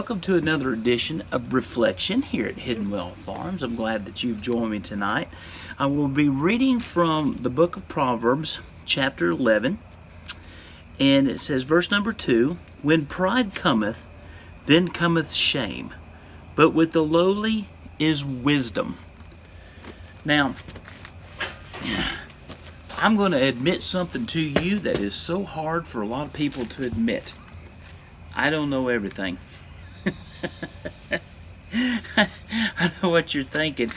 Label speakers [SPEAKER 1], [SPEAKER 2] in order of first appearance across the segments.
[SPEAKER 1] Welcome to another edition of Reflection here at Hidden Well Farms. I'm glad that you've joined me tonight. I will be reading from the book of Proverbs, chapter 11, and it says, verse number 2, "When pride cometh, then cometh shame, but with the lowly is wisdom." Now, I'm going to admit something to you that is so hard for a lot of people to admit. I don't know everything. I know what you're thinking.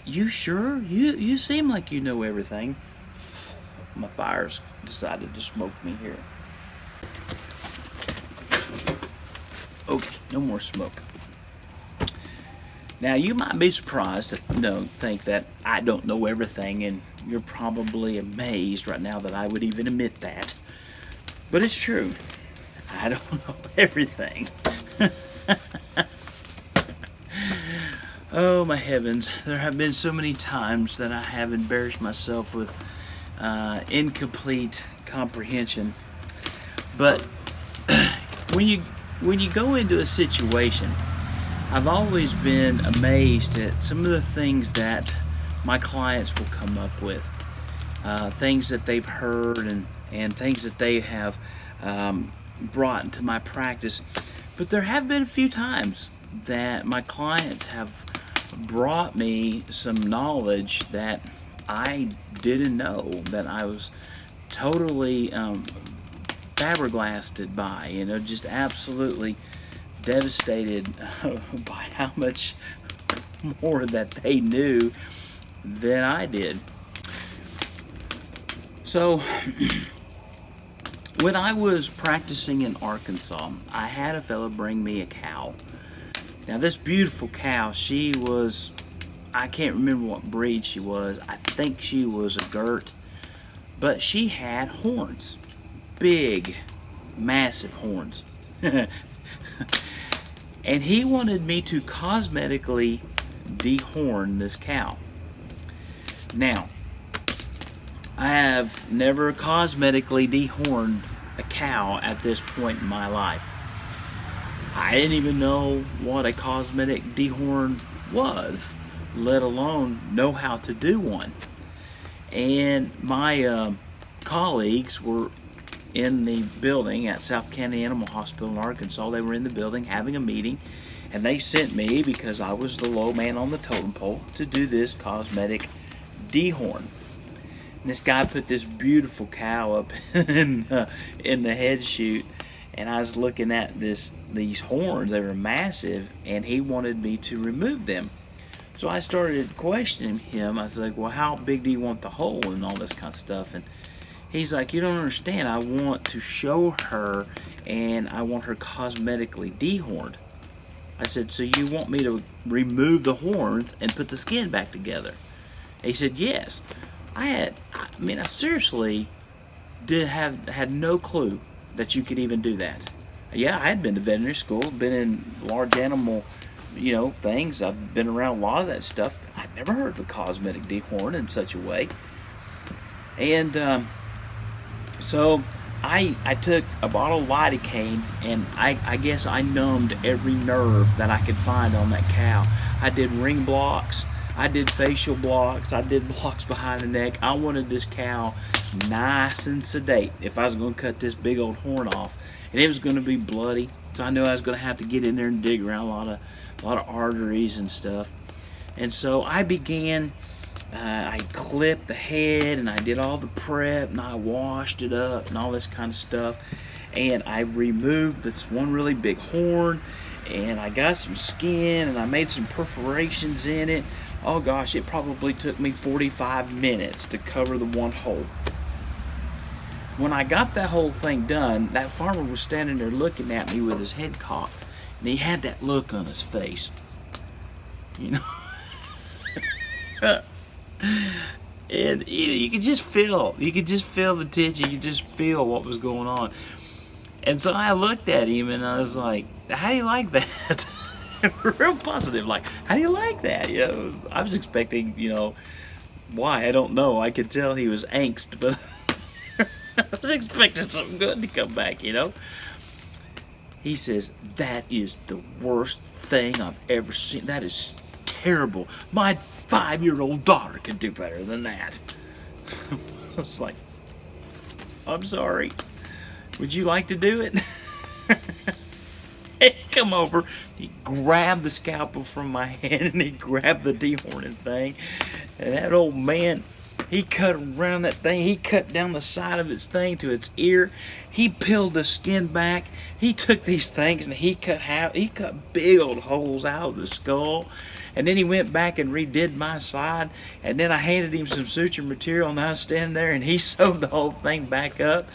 [SPEAKER 1] You sure? You seem like you know everything. My fire's decided to smoke me here. Okay, no more smoke. Now you might be surprised to think that I don't know everything, and you're probably amazed right now that I would even admit that. But it's true. I don't know everything. Oh my heavens, there have been so many times that I have embarrassed myself with incomplete comprehension. But when you go into a situation, I've always been amazed at some of the things that my clients will come up with, things that they've heard and things that they have brought into my practice. But there have been a few times that my clients have brought me some knowledge that I didn't know, that I was totally flabbergasted by, just absolutely devastated by how much more that they knew than I did. So when I was practicing in Arkansas, I had a fellow bring me a cow. Now this beautiful cow, she was, I can't remember what breed she was. I think she was a Gert, but she had horns, big, massive horns. And he wanted me to cosmetically dehorn this cow. Now, I have never cosmetically dehorned a cow at this point in my life. I didn't even know what a cosmetic dehorn was, let alone know how to do one. And my colleagues were in the building at South County Animal Hospital in Arkansas. They were in the building having a meeting, and they sent me, because I was the low man on the totem pole, to do this cosmetic dehorn. And this guy put this beautiful cow up in the head chute, and I was looking at these horns. They were massive, and he wanted me to remove them. So I started questioning him. I was like, well, how big do you want the hole and all this kind of stuff? And he's like, you don't understand. I want to show her, and I want her cosmetically dehorned. I said, so you want me to remove the horns and put the skin back together? He said, yes. I seriously had no clue that you could even do that. Yeah, I had been to veterinary school, been in large animal, things. I've been around a lot of that stuff. I'd never heard of a cosmetic dehorn in such a way. And so I took a bottle of lidocaine, and I guess I numbed every nerve that I could find on that cow. I did ring blocks. I did facial blocks. I did blocks behind the neck. I wanted this cow nice and sedate if I was going to cut this big old horn off. And it was going to be bloody, so I knew I was going to have to get in there and dig around a lot of arteries and stuff. And so I began, I clipped the head, and I did all the prep, and I washed it up and all this kind of stuff. And I removed this one really big horn, and I got some skin, and I made some perforations in it. Oh gosh, it probably took me 45 minutes to cover the one hole. When I got that whole thing done, that farmer was standing there looking at me with his head cocked, and he had that look on his face. And you could just feel the tension. You could just feel what was going on. And so I looked at him, and I was like, how do you like that? Real positive, like, how do you like that? I was expecting, why, I don't know. I could tell he was angst, but I was expecting something good to come back, He says, that is the worst thing I've ever seen. That is terrible. My 5-year-old daughter could do better than that. I was like, I'm sorry. Would you like to do it? He come over, he grabbed the scalpel from my hand, and he grabbed the dehorning thing. And that old man, he cut around that thing. He cut down the side of its thing to its ear. He peeled the skin back. He took these things and he cut big old holes out of the skull. And then he went back and redid my side. And then I handed him some suture material, and I was standing there, and he sewed the whole thing back up.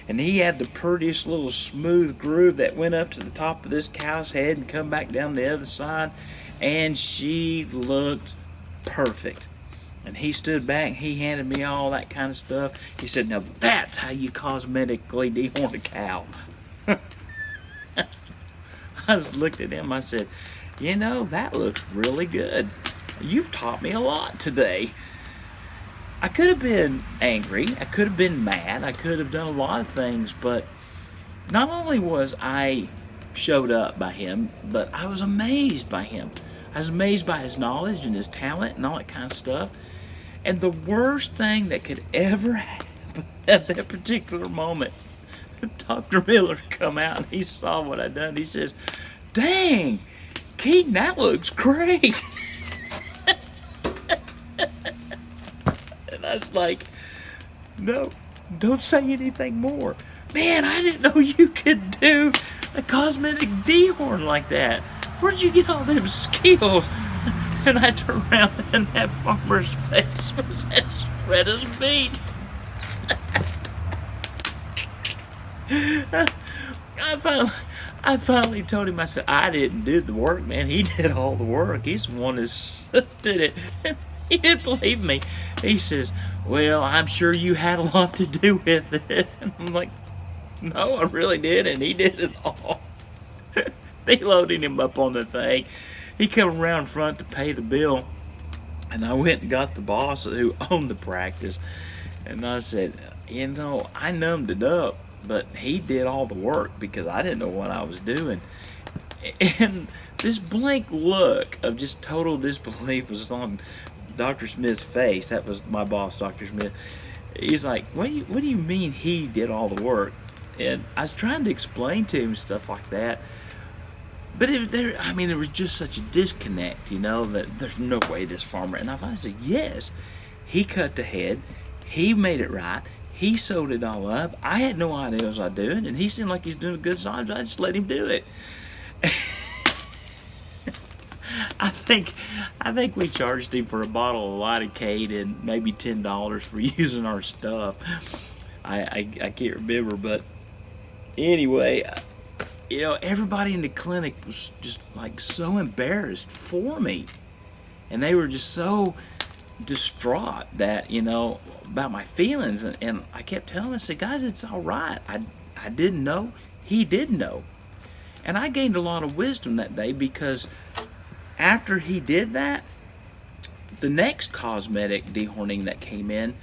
[SPEAKER 1] And he had the prettiest little smooth groove that went up to the top of this cow's head and come back down the other side. And she looked perfect. And he stood back, he handed me all that kind of stuff. He said, now that's how you cosmetically dehorn a cow. I just looked at him, I said, you know, that looks really good. You've taught me a lot today. I could have been angry, I could have been mad, I could have done a lot of things, but not only was I showed up by him, but I was amazed by him. I was amazed by his knowledge and his talent and all that kind of stuff. And the worst thing that could ever happen at that particular moment, Dr. Miller come out and he saw what I'd done. He says, dang, Keaton, that looks great. And I was like, no, don't say anything more. Man, I didn't know you could do a cosmetic dehorn like that. Where'd you get all them skills? And I turned around and that farmer's face was as red as meat. I finally told him, I said, I didn't do the work, man. He did all the work. He's the one that did it. He didn't believe me. He says, well, I'm sure you had a lot to do with it. And I'm like, no, I really did, and he did it all. They loaded him up on the thing. He came around front to pay the bill, and I went and got the boss who owned the practice, and I said, you know, I numbed it up, but he did all the work because I didn't know what I was doing. And this blank look of just total disbelief was on Dr. Smith's face. That was my boss, Dr. Smith. He's like, what do you mean he did all the work? And I was trying to explain to him stuff like that. But there was just such a disconnect, you know, that there's no way this farmer. And I said, yes, he cut the head, he made it right, he sewed it all up. I had no idea what I was doing, and he seemed like he's doing a good job. So I just let him do it. I think we charged him for a bottle of Lidocaine and maybe $10 for using our stuff. I can't remember, but anyway. You know, everybody in the clinic was just like so embarrassed for me. And they were just so distraught that, you know, about my feelings. And I kept telling them, I said, guys, it's all right. I didn't know. He did know. And I gained a lot of wisdom that day because after he did that, the next cosmetic dehorning that came in,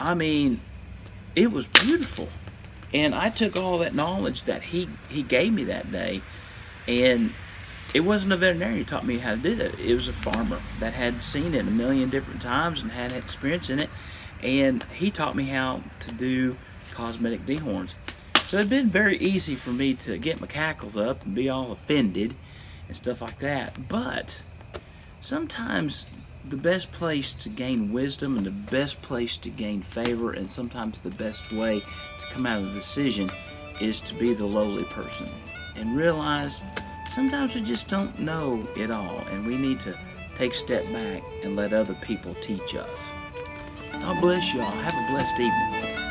[SPEAKER 1] I mean, it was beautiful. And I took all that knowledge that he gave me that day, and it wasn't a veterinarian who taught me how to do that. It was a farmer that had seen it a million different times and had experience in it, and he taught me how to do cosmetic dehorns. So it'd been very easy for me to get my cackles up and be all offended and stuff like that. But sometimes the best place to gain wisdom and the best place to gain favor, and sometimes the best way to come out of the decision, is to be the lowly person and realize sometimes we just don't know it all, and we need to take a step back and let other people teach us. God bless y'all. Have a blessed evening.